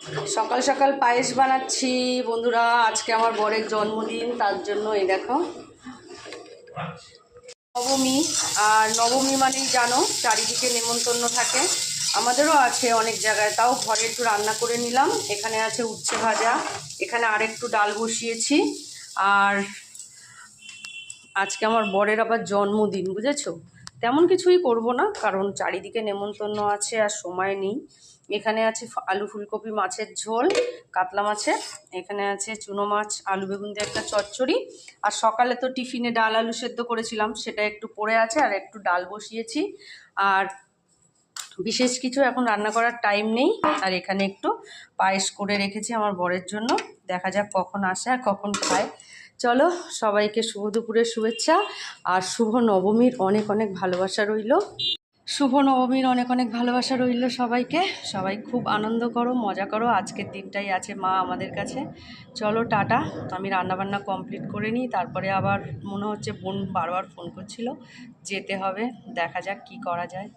সকাল সকাল পায়েস বানাচ্ছি বন্ধুরা। আজকে আমার বরের জন্মদিন, তার জন্য এই দেখো নবমী। আর নবমী মানেই জানো চারিদিকে নেমন্তন্ন থাকে, আমাদেরও আছে অনেক জায়গায়। তাও ঘরে একটু রান্না করে নিলাম। এখানে আছে উচ্ছে ভাজা, এখানে আরেকটু ডাল বসিয়েছি। আর আজকে আমার বরের আবার জন্মদিন, বুঝেছো? তেমন কিছুই করব না, কারণ চারিদিকে নেমন্তন্ন আছে আর সময় নেই। এখানে আছে আলু ফুলকপি মাছের ঝোল, কাতলা মাছের। এখানে আছে চুনো মাছ আলু বেগুন দিয়ে একটা চচ্চড়ি। আর সকালে তো টিফিনে ডাল আলু সেদ্ধ করেছিলাম, সেটা একটু পড়ে আছে, আর একটু ডাল বসিয়েছি। আর বিশেষ কিছু এখন রান্না করার টাইম নেই। আর এখানে একটু পায়েস করে রেখেছি আমার বরের জন্য, দেখা যাক কখন আসে আর কখন খায়। চলো, সবাইকে শুভ দুপুরের শুভেচ্ছা আর শুভ নবমীর অনেক অনেক ভালোবাসা রইল। শুভ নবমীর অনেক অনেক ভালোবাসা রইল সবাইকে। সবাই খুব আনন্দ করো, মজা করো। আজকের দিনটাই আছে মা আমাদের কাছে। চলো টাটা, আমি রান্নাবান্না কমপ্লিট করে নিই, তারপরে আবার মনে হচ্ছে বোন বারবার ফোন করছিল, যেতে হবে। দেখা যাক কি করা যায়।